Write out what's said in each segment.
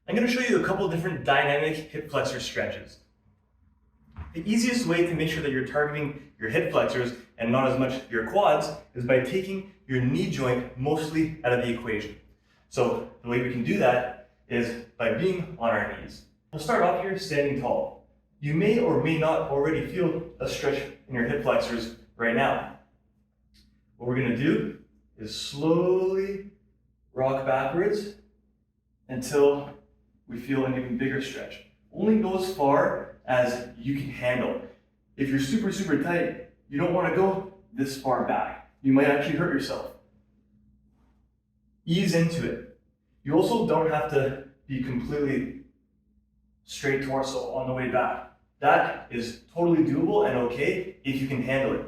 I'm going to show you a couple different dynamic hip flexor stretches. The easiest way to make sure that you're targeting your hip flexors and not as much your quads is by taking your knee joint mostly out of the equation. So the way we can do that is by being on our knees. We'll start off here standing tall. You may or may not already feel a stretch in your hip flexors right now. What we're going to do is slowly rock backwards until we feel an even bigger stretch. Only go as far as you can handle. If you're super tight, you don't want to go this far back. You might actually hurt yourself. Ease into it. You also don't have to be completely straight torso on the way back. That is totally doable and okay if you can handle it.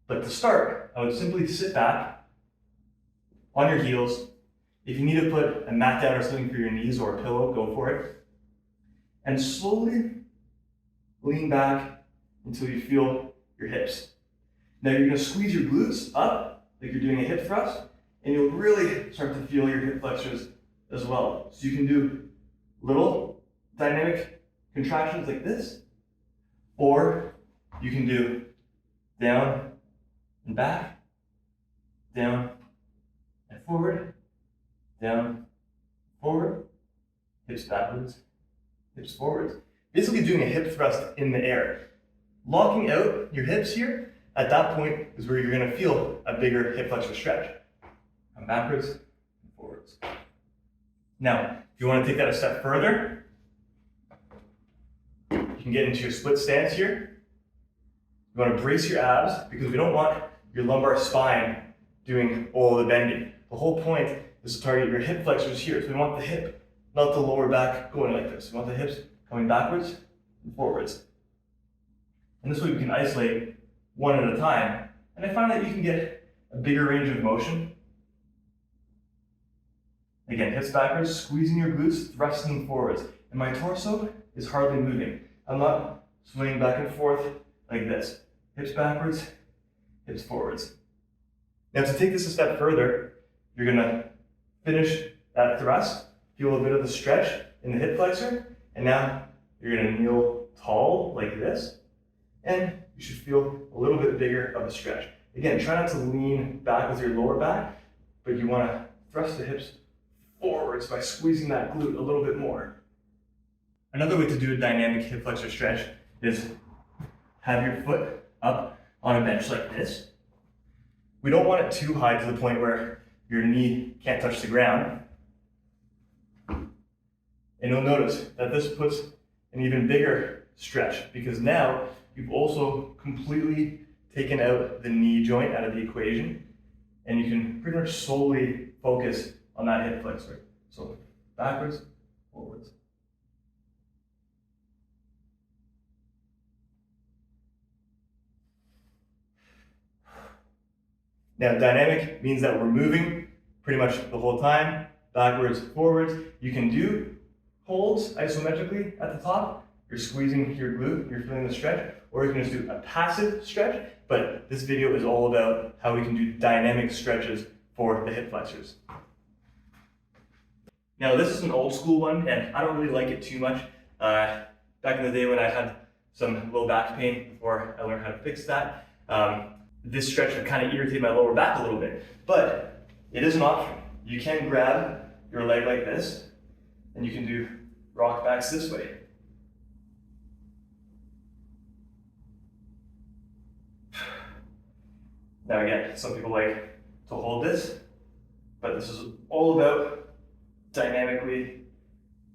But to start, I would simply sit back on your heels. If you need to put a mat down or something for your knees or a pillow, go for it. And slowly lean back until you feel your hips. Now you're going to squeeze your glutes up like you're doing a hip thrust, and you'll really start to feel your hip flexors as well. So you can do little dynamic contractions like this, or you can do down and back, down and forward, down, forward, hips backwards, hips forwards. Basically doing a hip thrust in the air. Locking out your hips here, at that point is where you're going to feel a bigger hip flexor stretch. Come backwards and forwards. Now, if you want to take that a step further, you can get into your split stance here. You want to brace your abs because we don't want your lumbar spine doing all the bending. The whole point is to target your hip flexors here. So we want the hip, not the lower back, going like this. We want the hips coming backwards and forwards. And this way we can isolate one at a time. And I find that you can get a bigger range of motion. Again, hips backwards, squeezing your glutes, thrusting forwards. And my torso is hardly moving. I'm not swaying back and forth like this. Hips backwards, hips forwards. Now to take this a step further, you're gonna finish that thrust, feel a bit of the stretch in the hip flexor, and now you're gonna kneel tall like this, and you should feel a little bit bigger of a stretch. Again, try not to lean back with your lower back, but you wanna thrust the hips forwards by squeezing that glute a little bit more. Another way to do a dynamic hip flexor stretch is have your foot up on a bench like this. We don't want it too high to the point where your knee can't touch the ground. And you'll notice that this puts an even bigger stretch because now you've also completely taken out the knee joint out of the equation, and you can pretty much solely focus on that hip flexor. So backwards, forwards. Now dynamic means that we're moving pretty much the whole time, backwards, forwards. You can do holds isometrically at the top. You're squeezing your glute, you're feeling the stretch, or you can just do a passive stretch. But this video is all about how we can do dynamic stretches for the hip flexors. Now this is an old school one, and I don't really like it too much. Back in the day when I had some low back pain before I learned how to fix that, this stretch would kind of irritate my lower back a little bit, but it is an option. You can grab your leg like this, and you can do rock backs this way. Now again, some people like to hold this, but this is all about dynamically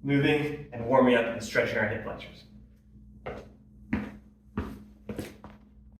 moving and warming up and stretching our hip flexors.